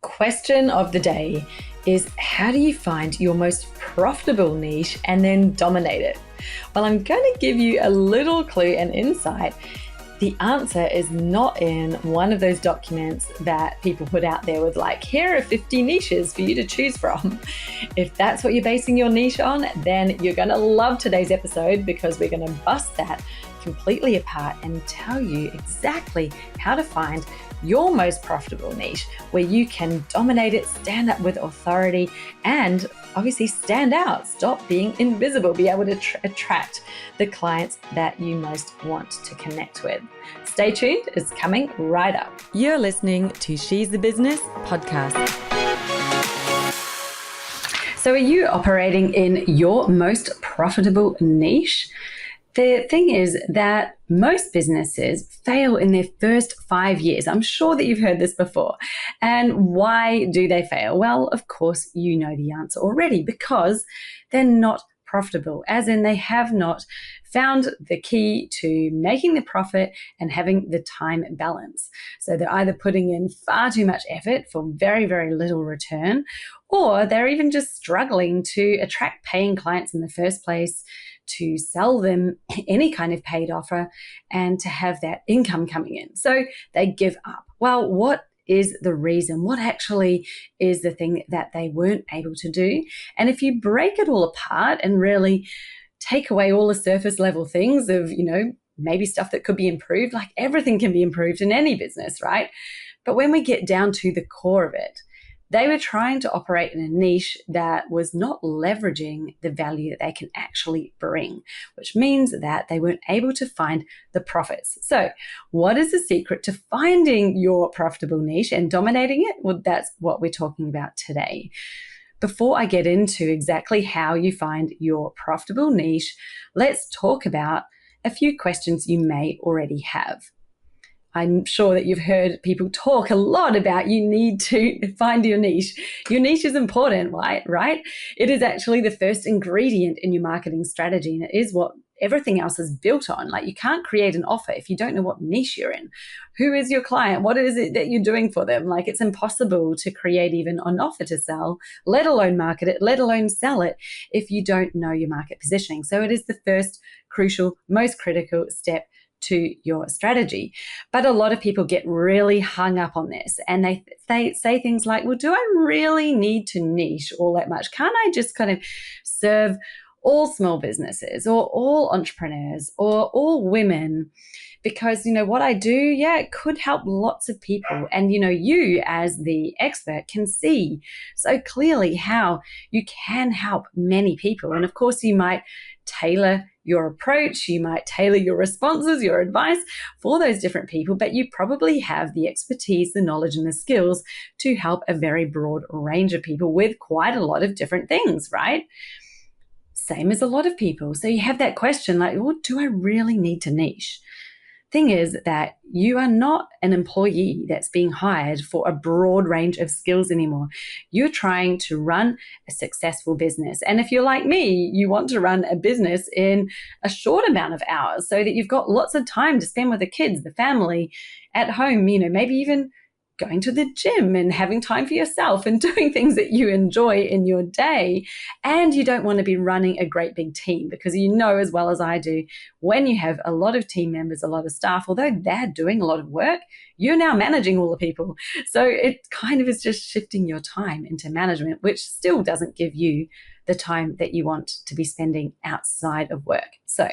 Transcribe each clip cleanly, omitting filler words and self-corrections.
Question of the day is, how do you find your most profitable niche and then dominate it? Well, I'm going to give you a little clue and insight. The answer is not in one of those documents that people put out there with like, here are 50 niches for you to choose from. If that's what you're basing your niche on, then you're going to love today's episode, because we're going to bust that completely apart and tell you exactly how to find your most profitable niche where you can dominate it, stand up with authority, and obviously stand out, stop being invisible, be able to attract the clients that you most want to connect with. Stay tuned, it's coming right up. You're listening to She's the Business podcast. So are you operating in your most profitable niche? The thing is that most businesses fail in their first 5 years. I'm sure that you've heard this before. And why do they fail? Well, of course, you know the answer already, because they're not profitable, as in they have not found the key to making the profit and having the time balance. So they're either putting in far too much effort for very, very little return, or they're even just struggling to attract paying clients in the first place, to sell them any kind of paid offer, and to have that income coming in. So they give up. Well, what is the reason? What actually is the thing that they weren't able to do? And if you break it all apart and really take away all the surface level things of, maybe stuff that could be improved, like everything can be improved in any business, right? But when we get down to the core of it, they were trying to operate in a niche that was not leveraging the value that they can actually bring, which means that they weren't able to find the profits. So what is the secret to finding your profitable niche and dominating it? Well, that's what we're talking about today. Before I get into exactly how you find your profitable niche, let's talk about a few questions you may already have. I'm sure that you've heard people talk a lot about you need to find your niche. Your niche is important, right? It is actually the first ingredient in your marketing strategy, and it is what everything else is built on. Like, you can't create an offer if you don't know what niche you're in. Who is your client? What is it that you're doing for them? Like, it's impossible to create even an offer to sell, let alone market it, let alone sell it, if you don't know your market positioning. So it is the first crucial, most critical step to your strategy. But a lot of people get really hung up on this, and they say things like, well, do I really need to niche all that much? Can't I just kind of serve all small businesses or all entrepreneurs or all women? Because, what I do, it could help lots of people. And, you as the expert can see so clearly how you can help many people. And of course, you might tailor your approach, you might tailor your responses, your advice for those different people, but you probably have the expertise, the knowledge, and the skills to help a very broad range of people with quite a lot of different things, right? Same as a lot of people. So you have that question like, well, do I really need to niche? Thing is that you are not an employee that's being hired for a broad range of skills anymore. You're trying to run a successful business. And if you're like me, you want to run a business in a short amount of hours so that you've got lots of time to spend with the kids, the family, at home, maybe even going to the gym and having time for yourself and doing things that you enjoy in your day. And you don't want to be running a great big team, because as well as I do, when you have a lot of team members, a lot of staff, although they're doing a lot of work, you're now managing all the people. So it kind of is just shifting your time into management, which still doesn't give you the time that you want to be spending outside of work. So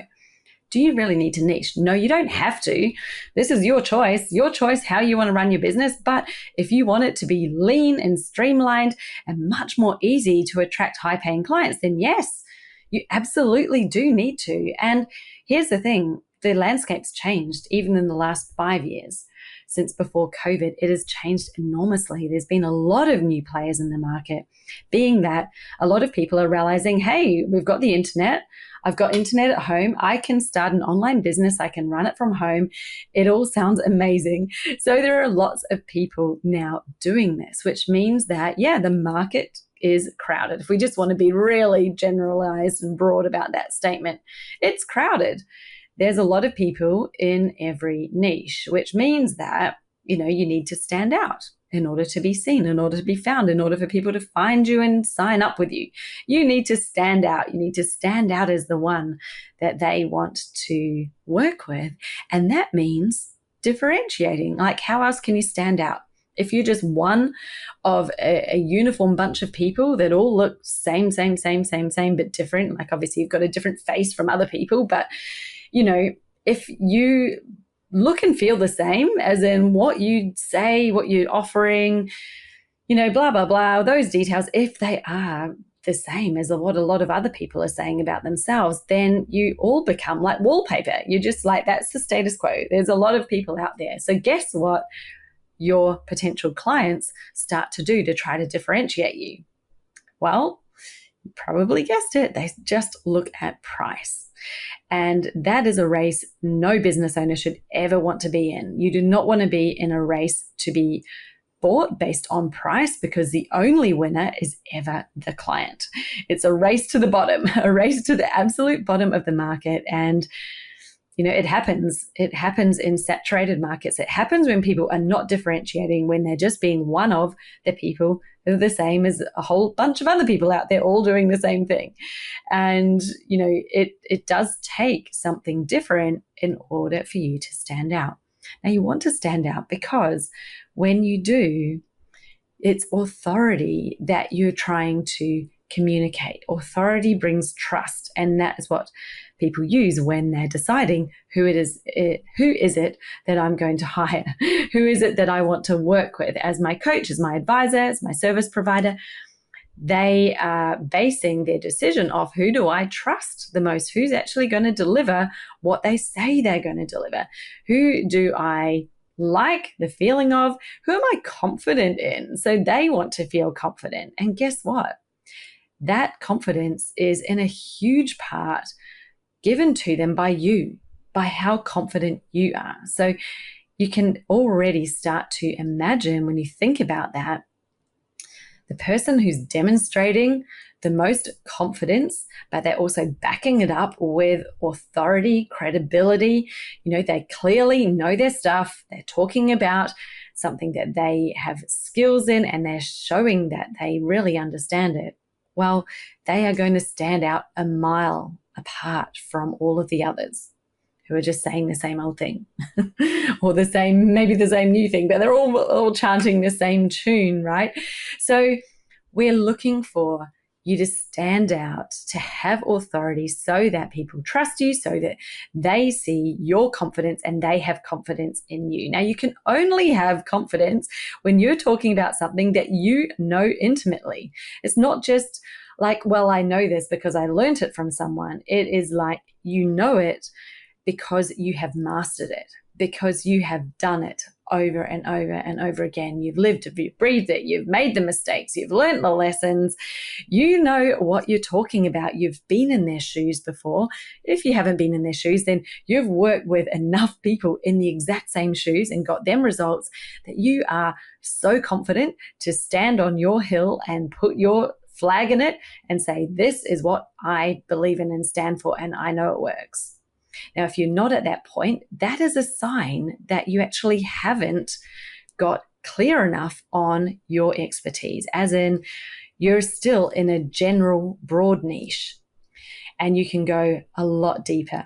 do you really need to niche? No, you don't have to. This is your choice how you want to run your business. But if you want it to be lean and streamlined and much more easy to attract high-paying clients, then yes, you absolutely do need to. And here's the thing, the landscape's changed even in the last 5 years. Since before COVID, it has changed enormously. There's been a lot of new players in the market, being that a lot of people are realizing, hey, we've got the internet. I've got internet at home. I can start an online business. I can run it from home. It all sounds amazing. So there are lots of people now doing this, which means that, the market is crowded. If we just want to be really generalized and broad about that statement, it's crowded. There's a lot of people in every niche, which means that, you need to stand out. in order to be seen, in order to be found, in order for people to find you and sign up with you. You need to stand out. You need to stand out as the one that they want to work with. And that means differentiating. Like, how else can you stand out? If you're just one of a uniform bunch of people that all look same, but different, like obviously you've got a different face from other people, but if you look and feel the same, as in what you say, what you're offering, blah, blah, blah, those details, if they are the same as what a lot of other people are saying about themselves, then you all become like wallpaper. You're just like, that's the status quo. There's a lot of people out there. So guess what your potential clients start to do to try to differentiate you? Well, you probably guessed it. They just look at price. And that is a race no business owner should ever want to be in. You do not want to be in a race to be bought based on price, because the only winner is ever the client. It's a race to the bottom, a race to the absolute bottom of the market. And it happens. It happens in saturated markets. It happens when people are not differentiating, when they're just being one of the people who are the same as a whole bunch of other people out there all doing the same thing. And, it does take something different in order for you to stand out. Now, you want to stand out because when you do, it's authority that you're trying to communicate. Authority brings trust, and that is what people use when they're deciding who is it that I'm going to hire? Who is it that I want to work with as my coach, as my advisor, as my service provider? They are basing their decision off, who do I trust the most? Who's actually going to deliver what they say they're going to deliver? Who do I like the feeling of? Who am I confident in? So they want to feel confident. And guess what? That confidence is in a huge part given to them by you, by how confident you are. So you can already start to imagine, when you think about that, the person who's demonstrating the most confidence, but they're also backing it up with authority, credibility. They clearly know their stuff. They're talking about something that they have skills in, and they're showing that they really understand it. Well, they are going to stand out a mile apart from all of the others who are just saying the same old thing or maybe the same new thing, but they're all chanting the same tune, right? So we're looking for you to stand out, to have authority, so that people trust you, so that they see your confidence and they have confidence in you. Now, you can only have confidence when you're talking about something that you know intimately. It's not just like, well, I know this because I learned it from someone. It is like, you know it because you have mastered it, because you have done it over and over and over again. You've lived it, you've breathed it, you've made the mistakes, you've learned the lessons. You know what you're talking about. You've been in their shoes before. If you haven't been in their shoes, then you've worked with enough people in the exact same shoes and got them results that you are so confident to stand on your hill and put your flag in it and say, this is what I believe in and stand for, and I know it works. Now, if you're not at that point, that is a sign that you actually haven't got clear enough on your expertise, as in you're still in a general broad niche, and you can go a lot deeper.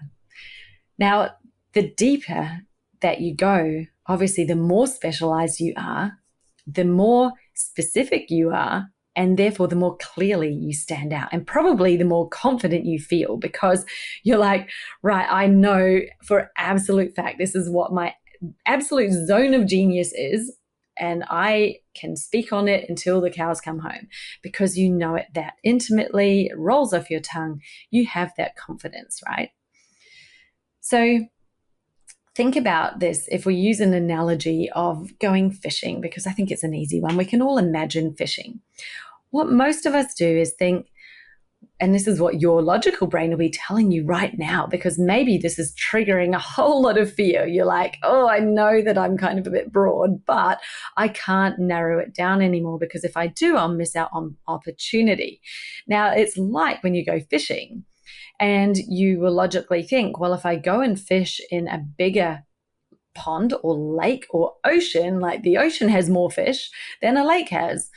Now, the deeper that you go, obviously, the more specialized you are, the more specific you are, and therefore the more clearly you stand out, and probably the more confident you feel, because you're like, right, I know for absolute fact this is what my absolute zone of genius is, and I can speak on it until the cows come home, because you know it that intimately. It rolls off your tongue. You have that confidence, right? So think about this. If we use an analogy of going fishing, because I think it's an easy one, we can all imagine fishing. What most of us do is think, and this is what your logical brain will be telling you right now, because maybe this is triggering a whole lot of fear. You're like, oh, I know that I'm kind of a bit broad, but I can't narrow it down anymore, because if I do, I'll miss out on opportunity. Now, it's like when you go fishing and you will logically think, well, if I go and fish in a bigger pond or lake or ocean, like the ocean has more fish than a lake has.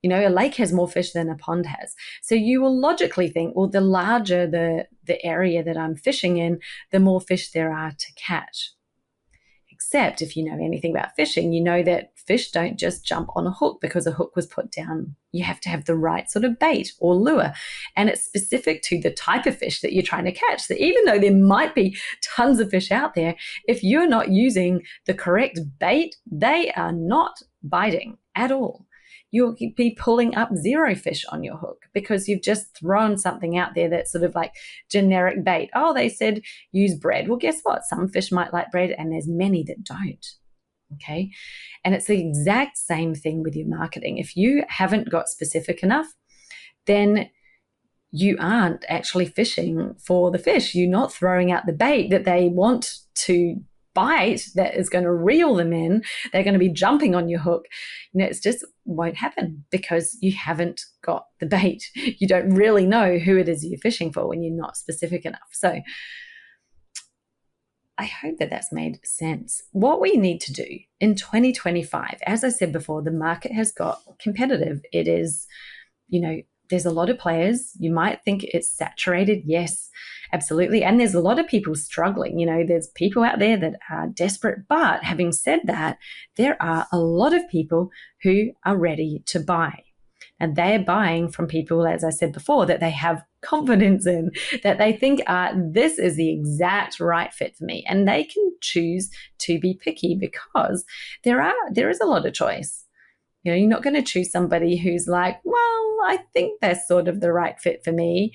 A lake has more fish than a pond has. So you will logically think, well, the larger the area that I'm fishing in, the more fish there are to catch. Except if you know anything about fishing, you know that fish don't just jump on a hook because a hook was put down. You have to have the right sort of bait or lure. And it's specific to the type of fish that you're trying to catch. So even though there might be tons of fish out there, if you're not using the correct bait, they are not biting at all. You'll be pulling up zero fish on your hook because you've just thrown something out there that's sort of like generic bait. Oh, they said use bread. Well, guess what? Some fish might like bread and there's many that don't. Okay. And it's the exact same thing with your marketing. If you haven't got specific enough, then you aren't actually fishing for the fish. You're not throwing out the bait that they want to bite that is going to reel them in. They're going to be jumping on your hook. It just won't happen because you haven't got the bait. You don't really know who it is you're fishing for when you're not specific enough. So I hope that that's made sense. What we need to do in 2025, as I said before, the market has got competitive. It is, there's a lot of players. You might think it's saturated. Yes, absolutely. And there's a lot of people struggling. There's people out there that are desperate. But having said that, there are a lot of people who are ready to buy. And they're buying from people, as I said before, that they have confidence in, that they think, this is the exact right fit for me. And they can choose to be picky because there is a lot of choice. You're not going to choose somebody who's like, well, I think they're sort of the right fit for me,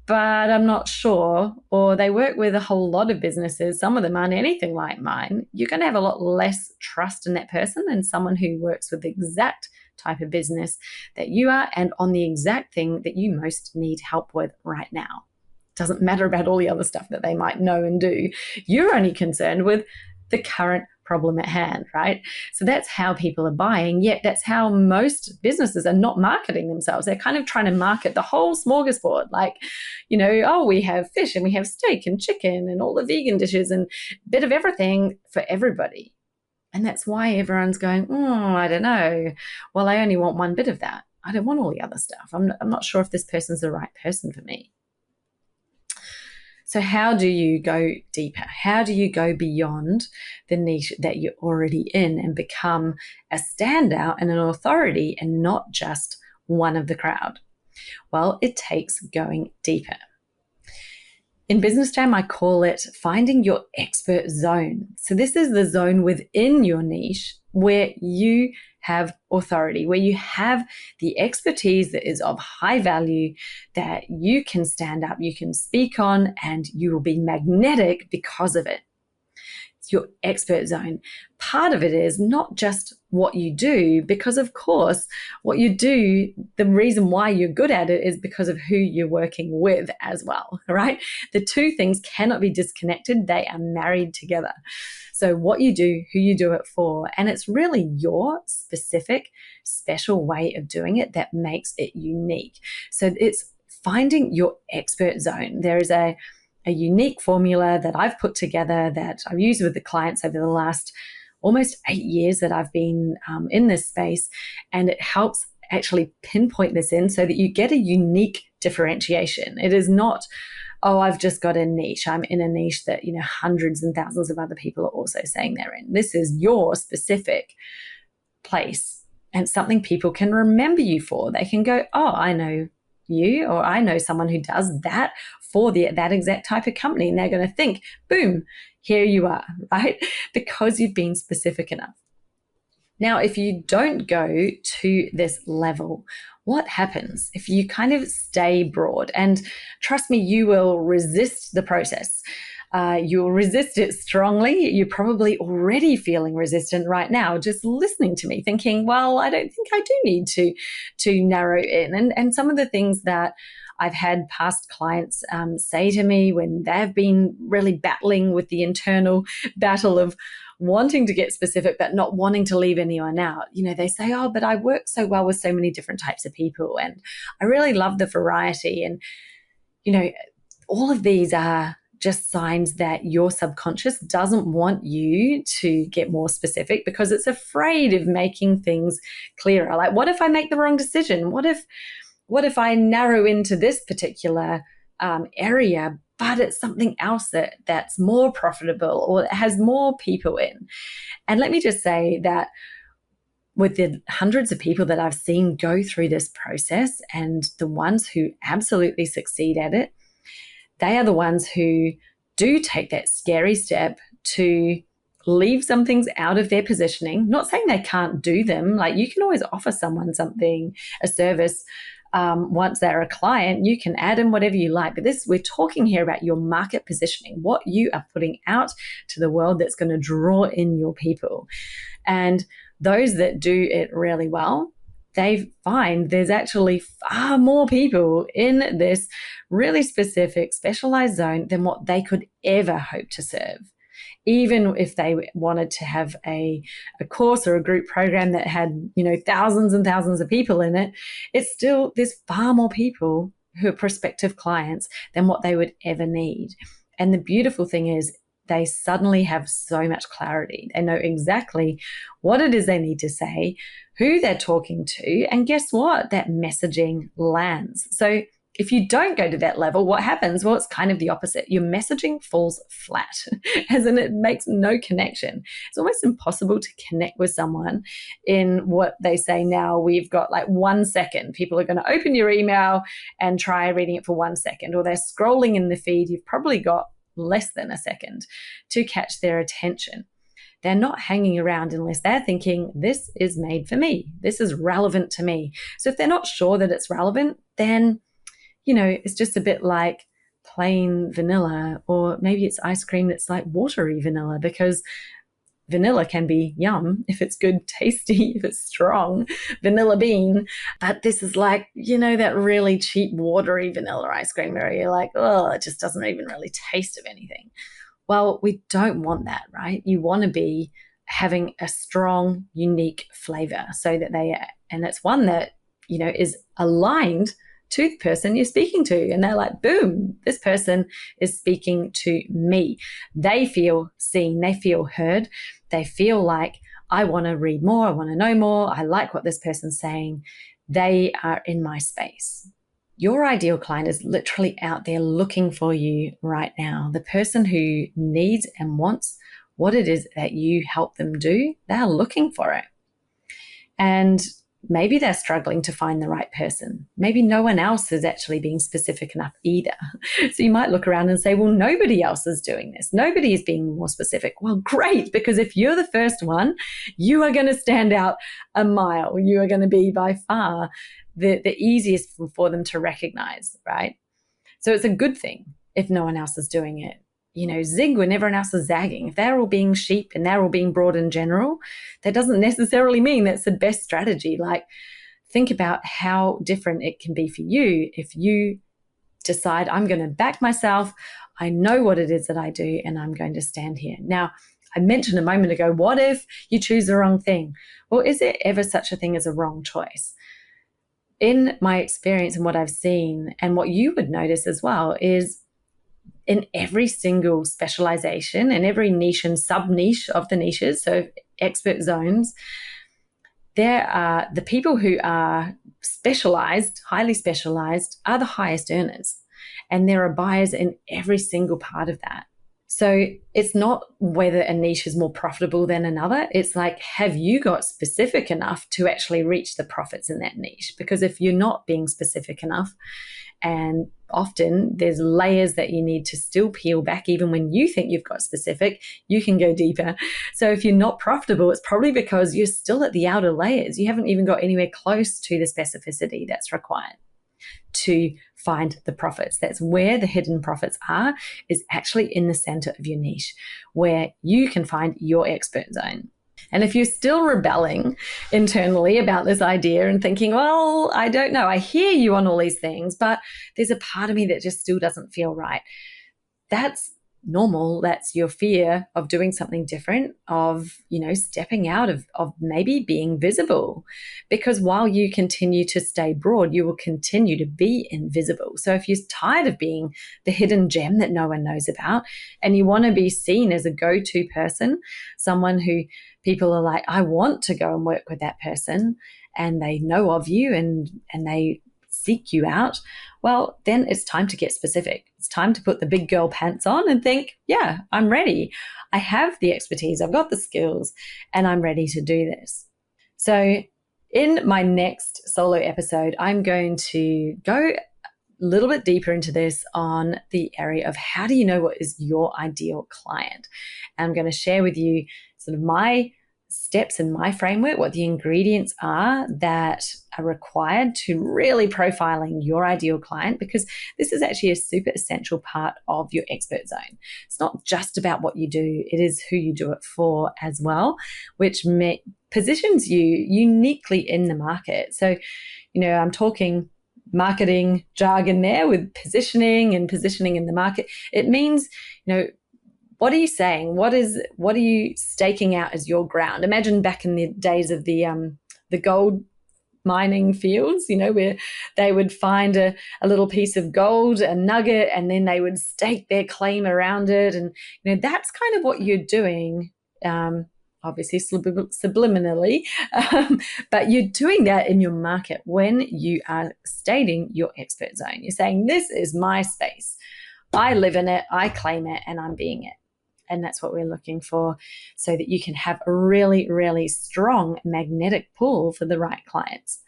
but I'm not sure. Or they work with a whole lot of businesses. Some of them aren't anything like mine. You're going to have a lot less trust in that person than someone who works with the exact type of business that you are and on the exact thing that you most need help with right now. Doesn't matter about all the other stuff that they might know and do. You're only concerned with the current problem at hand, right? So that's how people are buying, yet that's how most businesses are not marketing themselves. They're kind of trying to market the whole smorgasbord, like, we have fish and we have steak and chicken and all the vegan dishes and a bit of everything for everybody. And that's why everyone's going, I don't know. Well, I only want one bit of that. I don't want all the other stuff. I'm not sure if this person's the right person for me. So how do you go deeper? How do you go beyond the niche that you're already in and become a standout and an authority and not just one of the crowd? Well, it takes going deeper. In business term, I call it finding your expert zone. So this is the zone within your niche where you have authority, where you have the expertise that is of high value, that you can stand up, you can speak on, and you will be magnetic because of it. It's your expert zone. Part of it is not just what you do, because of course, what you do, the reason why you're good at it is because of who you're working with as well, right? The two things cannot be disconnected. They are married together. So what you do, who you do it for, and it's really your specific, special way of doing it that makes it unique. So it's finding your expert zone. There is a unique formula that I've put together that I've used with the clients over the last almost 8 years that I've been in this space. And it helps actually pinpoint this in so that you get a unique differentiation. It is not, I've just got a niche. I'm in a niche that, hundreds and thousands of other people are also saying they're in. This is your specific place and something people can remember you for. They can go, I know you, or I know someone who does that for that exact type of company. And they're going to think, boom, here you are, right? Because you've been specific enough. Now, if you don't go to this level, what happens if you kind of stay broad? And trust me, you will resist the process. You'll resist it strongly. You're probably already feeling resistant right now, just listening to me, thinking, well, I don't think I do need to narrow in. And some of the things that I've had past clients say to me when they've been really battling with the internal battle of wanting to get specific but not wanting to leave anyone out. They say, but I work so well with so many different types of people and I really love the variety. And, all of these are just signs that your subconscious doesn't want you to get more specific because it's afraid of making things clearer. Like, what if I make the wrong decision? What if I narrow into this particular area, but it's something else that's more profitable or has more people in? And let me just say that with the hundreds of people that I've seen go through this process, and the ones who absolutely succeed at it, they are the ones who do take that scary step to leave some things out of their positioning. Not saying they can't do them. Like, you can always offer someone something, a service. Once they're a client, you can add in whatever you like. But we're talking here about your market positioning, what you are putting out to the world that's going to draw in your people. And those that do it really well, they find there's actually far more people in this really specific, specialized zone than what they could ever hope to serve. Even if they wanted to have a course or a group program that had, thousands and thousands of people in it, it's still, there's far more people who are prospective clients than what they would ever need. And the beautiful thing is, they suddenly have so much clarity. They know exactly what it is they need to say, who they're talking to, and guess what? That messaging lands. So if you don't go to that level, what happens? Well, it's kind of the opposite. Your messaging falls flat, as in it makes no connection. It's almost impossible to connect with someone in what they say now. We've got like 1 second. People are going to open your email and try reading it for 1 second, or they're scrolling in the feed. You've probably got less than a second to catch their attention. They're not hanging around unless they're thinking, this is made for me. This is relevant to me. So if they're not sure that it's relevant, then, it's just a bit like plain vanilla, or maybe it's ice cream that's like watery vanilla, because vanilla can be yum if it's good, tasty, if it's strong, vanilla bean. But this is like, that really cheap, watery vanilla ice cream where you're like, oh, it just doesn't even really taste of anything. Well, we don't want that, right? You want to be having a strong, unique flavor so that and it's one that, is aligned to the person you're speaking to. And they're like, boom, this person is speaking to me. They feel seen, they feel heard, they feel like, I want to read more, I want to know more, I like what this person's saying. They are in my space. Your ideal client is literally out there looking for you right now. The person who needs and wants what it is that you help them do, they're looking for it. And maybe they're struggling to find the right person. Maybe no one else is actually being specific enough either. So you might look around and say, well, nobody else is doing this. Nobody is being more specific. Well, great, because if you're the first one, you are going to stand out a mile. You are going to be by far the easiest for them to recognize, right? So it's a good thing if no one else is doing it. Zig when everyone else is zagging. If they're all being sheep and they're all being broad in general, that doesn't necessarily mean that's the best strategy. Like, think about how different it can be for you if you decide, I'm going to back myself. I know what it is that I do, and I'm going to stand here. Now, I mentioned a moment ago, what if you choose the wrong thing? Well, is there ever such a thing as a wrong choice? In my experience and what I've seen, and what you would notice as well, is in every single specialization and every niche and sub-niche of the niches, so expert zones, there are the people who are specialized, highly specialized, are the highest earners. And there are buyers in every single part of that. So it's not whether a niche is more profitable than another. It's like, have you got specific enough to actually reach the profits in that niche? Because if you're not being specific enough, and often there's layers that you need to still peel back, even when you think you've got specific, you can go deeper. So if you're not profitable, it's probably because you're still at the outer layers. You haven't even got anywhere close to the specificity that's required to find the profits. That's where the hidden profits are, is actually in the center of your niche, where you can find your expert zone. And if you're still rebelling internally about this idea and thinking, well, I don't know, I hear you on all these things, but there's a part of me that just still doesn't feel right. That's normal. That's your fear of doing something different, of, stepping out of maybe being visible. Because while you continue to stay broad, you will continue to be invisible. So if you're tired of being the hidden gem that no one knows about, and you want to be seen as a go-to person, someone who people are like, I want to go and work with that person, and they know of you and they seek you out, well, then it's time to get specific. It's time to put the big girl pants on and think, yeah, I'm ready. I have the expertise, I've got the skills, and I'm ready to do this. So in my next solo episode, I'm going to go a little bit deeper into this on the area of how do you know what is your ideal client? And I'm going to share with you sort of my steps and my framework, what the ingredients are that are required to really profiling your ideal client, because this is actually a super essential part of your expert zone. It's not just about what you do, it is who you do it for as well, which positions you uniquely in the market. So, I'm talking marketing jargon there with positioning in the market. It means, what are you saying? What are you staking out as your ground? Imagine back in the days of the gold mining fields, where they would find a little piece of gold, a nugget, and then they would stake their claim around it. And, that's kind of what you're doing, obviously subliminally, but you're doing that in your market when you are stating your expert zone. You're saying, this is my space. I live in it, I claim it, and I'm being it. And that's what we're looking for, so that you can have a really, really strong magnetic pull for the right clients.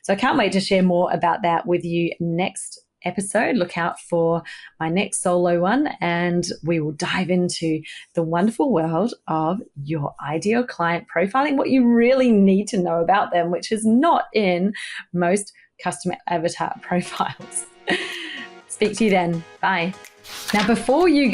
So I can't wait to share more about that with you next episode. Look out for my next solo one, and we will dive into the wonderful world of your ideal client profiling, what you really need to know about them, which is not in most customer avatar profiles. Speak to you then. Bye. Now, before you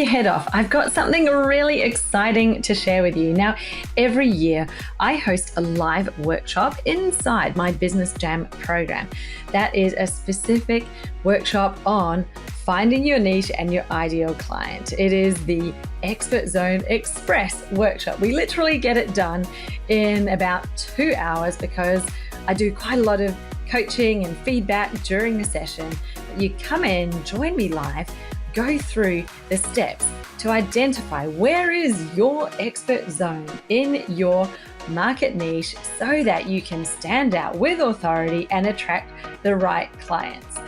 head off, I've got something really exciting to share with you. Now, every year I host a live workshop inside my Business Jam program. That is a specific workshop on finding your niche and your ideal client. It is the Expert Zone Express workshop. We literally get it done in about 2 hours, because I do quite a lot of coaching and feedback during the session. You come in, join me live, go through the steps to identify where is your expert zone in your market niche, so that you can stand out with authority and attract the right clients.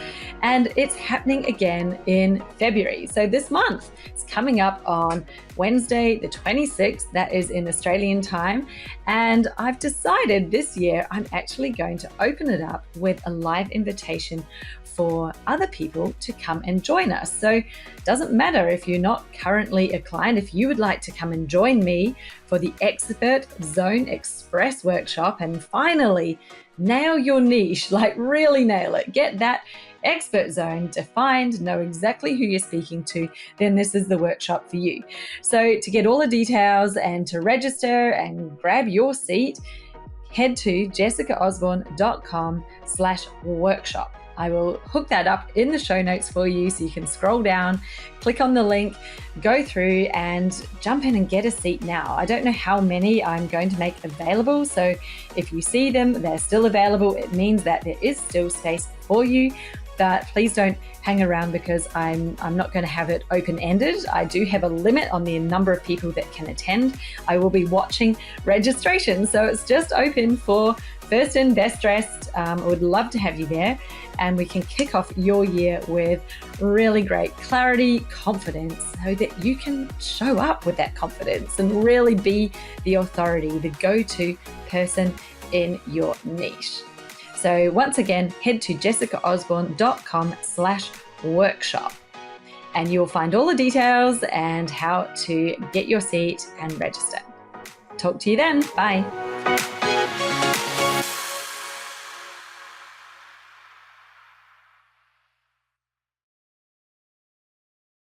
And it's happening again in February. So this month, it's coming up on Wednesday, the 26th, that is in Australian time. And I've decided this year I'm actually going to open it up with a live invitation for other people to come and join us. So it doesn't matter if you're not currently a client, if you would like to come and join me for the Expert Zone Express workshop and finally nail your niche, like really nail it, get that expert zone defined, know exactly who you're speaking to, then this is the workshop for you. So to get all the details and to register and grab your seat, head to jessicaosborne.com/workshop. I will hook that up in the show notes for you, so you can scroll down, click on the link, go through and jump in and get a seat now. I don't know how many I'm going to make available, so if you see them, they're still available, it means that there is still space for you. But please don't hang around, because I'm not going to have it open-ended. I do have a limit on the number of people that can attend. I will be watching registration, so it's just open for first and best dressed. I would love to have you there, and we can kick off your year with really great clarity, confidence, so that you can show up with that confidence and really be the authority, the go-to person in your niche. So once again, head to jessicaosborne.com/workshop and you'll find all the details and how to get your seat and register. Talk to you then. Bye.